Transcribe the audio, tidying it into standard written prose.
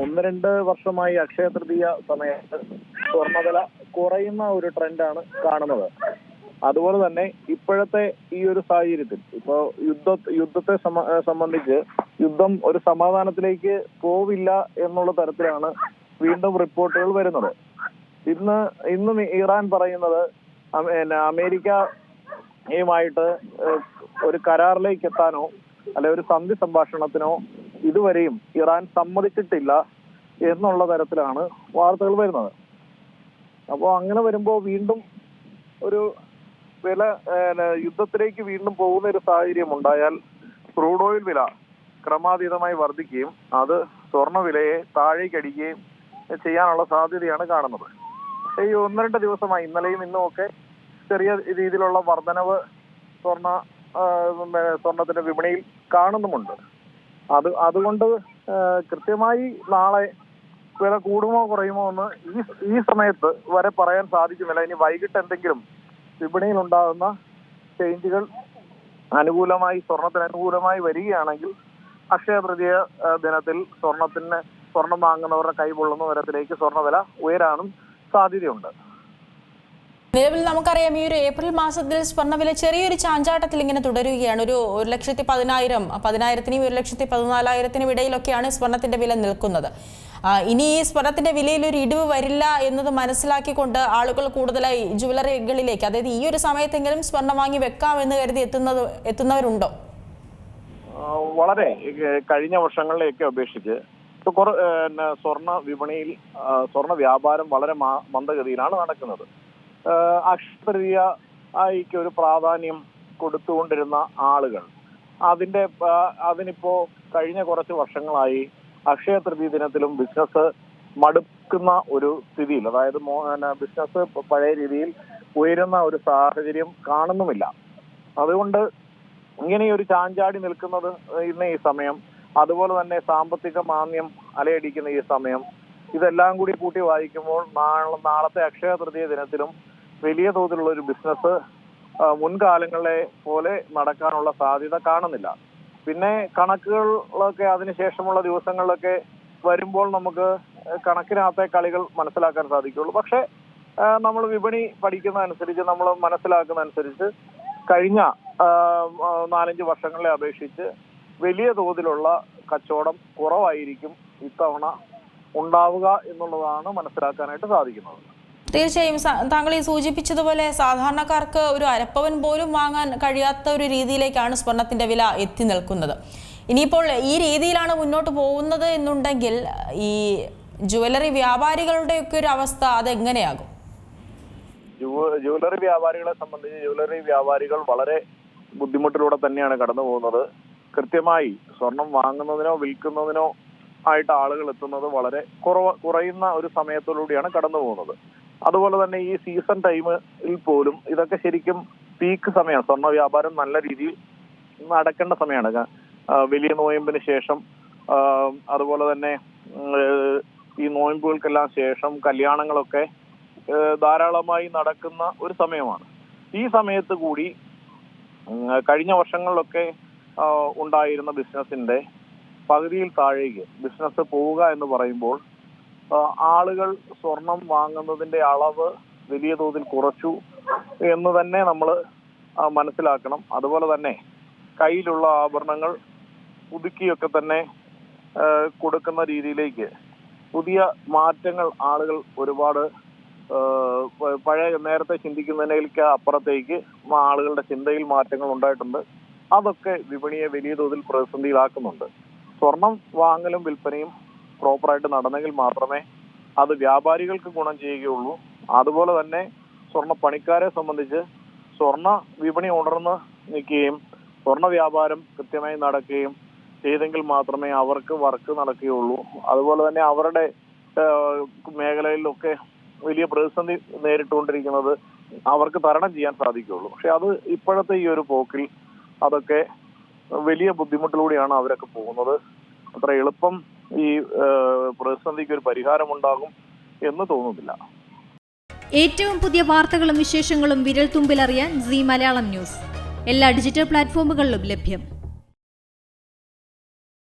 1-2 വർഷമായി അക്ഷയ തൃതീയ സമയത്ത് സ്വർണ്ണവില കുറയുന്ന ഒരു ട്രെൻഡാണ് കാണുന്നത്. അതുപോലെ തന്നെ ഇപ്പോഴത്തെ ഈ ഒരു സാഹചര്യത്തിൽ ഇപ്പോ യുദ്ധത്തെ സംബന്ധിച്ച് യുദ്ധം ഒരു സമാധാനത്തിലേക്ക് പോവില്ല എന്നുള്ള തരത്തിലാണ് വീണ്ടും റിപ്പോർട്ടുകൾ വരുന്നത്. ഇന്ന് ഇറാൻ പറയുന്നത് അമേരിക്കയുമായിട്ട് ഒരു കരാറിലേക്ക് എത്താനോ അല്ലെ ഒരു സന്ധി സംഭാഷണത്തിനോ ഇതുവരെയും ഇറാൻ സമ്മതിച്ചിട്ടില്ല എന്നുള്ള തരത്തിലാണ് വാർത്തകൾ വരുന്നത്. അപ്പോൾ അങ്ങനെ വരുമ്പോൾ വീണ്ടും ഒരു വില യുദ്ധത്തിലേക്ക് വീണ്ടും പോകുന്ന ഒരു സാഹചര്യം ഉണ്ടായാൽ ക്രൂഡ് ഓയിൽ വില ക്രമാതീതമായി വർദ്ധിക്കുകയും അത് സ്വർണ്ണ വിലയെ താഴേക്കടിക്കുകയും ചെയ്യാനുള്ള സാധ്യതയാണ് കാണുന്നത്. ഈ 1-2 ദിവസമായി ഇന്നലെയും ഇന്നും ഒക്കെ ചെറിയ രീതിയിലുള്ള വർധനവ് സ്വർണത്തിന്റെ വിപണിയിൽ കാണുന്നുമുണ്ട്. അതുകൊണ്ട് കൃത്യമായി നാളെ വില കൂടുമോ കുറയുമോ എന്ന് ഈ സമയത്ത് വരെ പറയാൻ സാധിക്കുന്നില്ല. ഇനി വൈകിട്ട് എന്തെങ്കിലും വിപണിയിൽ ഉണ്ടാകുന്ന ചേഞ്ചുകൾ സ്വർണത്തിന് അനുകൂലമായി വരികയാണെങ്കിൽ അക്ഷയ തൃതീയ ദിനത്തിൽ സ്വർണം വാങ്ങുന്നവരുടെ കൈപൊള്ളുന്ന തരത്തിലേക്ക് സ്വർണ്ണവില ഉയരാനും സാധ്യതയുണ്ട്. നിലവിൽ നമുക്കറിയാം ഈ ഒരു ഏപ്രിൽ മാസത്തിൽ സ്വർണ്ണവില ചെറിയൊരു ചാഞ്ചാട്ടത്തിൽ ഇങ്ങനെ തുടരുകയാണ്. ഒരു 1,10,000, 10,000-നും 1,14,000-നും ഇടയിലൊക്കെയാണ് സ്വർണത്തിന്റെ വില നിൽക്കുന്നത്. ഇനി ഈ സ്വർണത്തിന്റെ വിലയിൽ ഒരു ഇടിവ് വരില്ല എന്നത് മനസ്സിലാക്കിക്കൊണ്ട് ആളുകൾ കൂടുതലായി ജുവലറികളിലേക്ക്, അതായത് ഈ ഒരു സമയത്തെങ്കിലും സ്വർണം വാങ്ങി വെക്കാമെന്ന് കരുതി എത്തുന്നവരുണ്ടോ? വളരെ കഴിഞ്ഞ വർഷങ്ങളിലേക്ക് അപേക്ഷിച്ച് സ്വർണ്ണ വിപണിയിൽ സ്വർണ്ണ വ്യാപാരം വളരെ മന്ദഗതിയിലാണ് നടക്കുന്നത്. അക്ഷയ തൃതീയയ്ക്ക് ഒരു പ്രാധാന്യം കൊടുത്തുകൊണ്ടിരുന്ന ആളുകൾ അതിനിപ്പോ കഴിഞ്ഞ കുറച്ച് വർഷങ്ങളായി അക്ഷയ തൃതീയ ദിനത്തിലും ബിസിനസ് മടുക്കുന്ന ഒരു സ്ഥിതിയിൽ, അതായത് ബിസിനസ് പഴയ രീതിയിൽ ഉയരുന്ന ഒരു സാഹചര്യം കാണുന്നുമില്ല. അതുകൊണ്ട് ഇങ്ങനെയൊരു ചാഞ്ചാടി നിൽക്കുന്നത് ഇന്ന് ഈ സമയം, അതുപോലെ തന്നെ സാമ്പത്തിക മാന്ദ്യം അലയടിക്കുന്ന ഈ സമയം, ഇതെല്ലാം കൂടി കൂട്ടി വായിക്കുമ്പോൾ നാളത്തെ അക്ഷയ തൃതീയ ദിനത്തിലും വലിയ തോതിലുള്ള ഒരു ബിസിനസ് മുൻകാലങ്ങളെ പോലെ നടക്കാനുള്ള സാധ്യത കാണുന്നില്ല. പിന്നെ കണക്കുകളൊക്കെ അതിനുശേഷമുള്ള ദിവസങ്ങളിലൊക്കെ വരുമ്പോൾ നമുക്ക് കണക്കിനകത്തെ കളികൾ മനസ്സിലാക്കാൻ സാധിക്കുള്ളൂ. പക്ഷെ നമ്മൾ വിപണി പഠിക്കുന്നതനുസരിച്ച്, നമ്മൾ മനസ്സിലാക്കുന്നതനുസരിച്ച് കഴിഞ്ഞ 4-5 വർഷങ്ങളെ അപേക്ഷിച്ച് വലിയ തോതിലുള്ള കച്ചവടം കുറവായിരിക്കും ഇത്തവണ ഉണ്ടാവുക എന്നുള്ളതാണ് മനസ്സിലാക്കാനായിട്ട് സാധിക്കുന്നത്. തീർച്ചയായും താങ്കൾ ഈ സൂചിപ്പിച്ചതുപോലെ സാധാരണക്കാർക്ക് ഒരു അരപ്പവൻ പോലും വാങ്ങാൻ കഴിയാത്ത ഒരു രീതിയിലേക്കാണ് സ്വർണത്തിന്റെ വില എത്തി നിൽക്കുന്നത്. ഇനിയിപ്പോൾ ഈ രീതിയിലാണ് മുന്നോട്ട് പോകുന്നത് എന്നുണ്ടെങ്കിൽ ഈ ജുവലറി വ്യാപാരികളുടെയൊക്കെ ഒരു അവസ്ഥ അതെങ്ങനെയാകും? ജുവലറി വ്യാപാരികളെ സംബന്ധിച്ച് ജുവലറി വ്യാപാരികൾ വളരെ ബുദ്ധിമുട്ടിലൂടെ തന്നെയാണ് കടന്നു പോകുന്നത്. കൃത്യമായി സ്വർണം വാങ്ങുന്നതിനോ വിൽക്കുന്നതിനോ ആയിട്ട് ആളുകൾ എത്തുന്നത് വളരെ കുറയുന്ന ഒരു സമയത്തിലൂടെയാണ് കടന്നു പോകുന്നത്. അതുപോലെ തന്നെ ഈ സീസൺ ടൈമിൽ പോലും ഇതൊക്കെ ശരിക്കും പീക്ക് സമയമാണ്. സ്വർണ്ണ വ്യാപാരം നല്ല രീതിയിൽ നടക്കേണ്ട സമയമാണ്. വലിയ നോയമ്പിന് ശേഷം, അതുപോലെ തന്നെ ഈ നോയമ്പുകൾക്കെല്ലാം ശേഷം കല്യാണങ്ങളൊക്കെ ധാരാളമായി നടക്കുന്ന ഒരു സമയമാണ്. ഈ സമയത്ത് കൂടി കഴിഞ്ഞ വർഷങ്ങളിലൊക്കെ ഉണ്ടായിരുന്ന ബിസിനസിന്റെ പകുതിയിൽ താഴേക്ക് ബിസിനസ് പോവുക എന്ന് പറയുമ്പോൾ ആളുകൾ സ്വർണം വാങ്ങുന്നതിന്റെ അളവ് വലിയ തോതിൽ കുറച്ചു എന്ന് തന്നെ നമ്മൾ മനസ്സിലാക്കണം. അതുപോലെ തന്നെ കയ്യിലുള്ള ആഭരണങ്ങൾ പുതുക്കിയൊക്കെ തന്നെ കൊടുക്കുന്ന രീതിയിലേക്ക് പുതിയ മാറ്റങ്ങൾ ആളുകൾ ഒരുപാട് നേരത്തെ ചിന്തിക്കുന്നതിനേക്ക് അപ്പുറത്തേക്ക് ആളുകളുടെ ചിന്തയിൽ മാറ്റങ്ങൾ ഉണ്ടായിട്ടുണ്ട്. അതൊക്കെ വിപണിയെ വലിയ തോതിൽ പ്രതിസന്ധിയിലാക്കുന്നുണ്ട്. സ്വർണം വാങ്ങലും വിൽപ്പനയും പ്രോപ്പറായിട്ട് നടന്നെങ്കിൽ മാത്രമേ അത് വ്യാപാരികൾക്ക് ഗുണം ചെയ്യുകയുള്ളൂ. അതുപോലെ തന്നെ സ്വർണ്ണ പണിക്കാരെ സംബന്ധിച്ച് സ്വർണ്ണ വിപണി ഉണർന്ന് നിൽക്കുകയും സ്വർണ്ണ വ്യാപാരം കൃത്യമായി നടക്കുകയും ചെയ്തെങ്കിൽ മാത്രമേ അവർക്ക് വർക്ക് നടക്കുകയുള്ളൂ. അതുപോലെ തന്നെ അവരുടെ മേഖലയിലൊക്കെ വലിയ പ്രതിസന്ധി നേരിട്ടുകൊണ്ടിരിക്കുന്നത് അവർക്ക് തരണം ചെയ്യാൻ സാധിക്കുകയുള്ളൂ. പക്ഷെ അത് ഇപ്പോഴത്തെ ഈ ഒരു പോക്കിൽ അതൊക്കെ വലിയ ബുദ്ധിമുട്ടിലൂടെയാണ് അവരൊക്കെ പോകുന്നത്. അത്ര എളുപ്പം ഈ പ്രതിസന്ധിക്ക് ഒരു പരിഹാരമുണ്ടാകും എന്ന് തോന്നുന്നില്ല. ഏറ്റവും പുതിയ വാർത്തകളും വിശേഷങ്ങളും വിരൽ തുമ്പിലറിയാൻ സീ മലയാളം ന്യൂസ് എല്ലാ ഡിജിറ്റൽ പ്ലാറ്റ്ഫോമുകളിലും ലഭ്യം.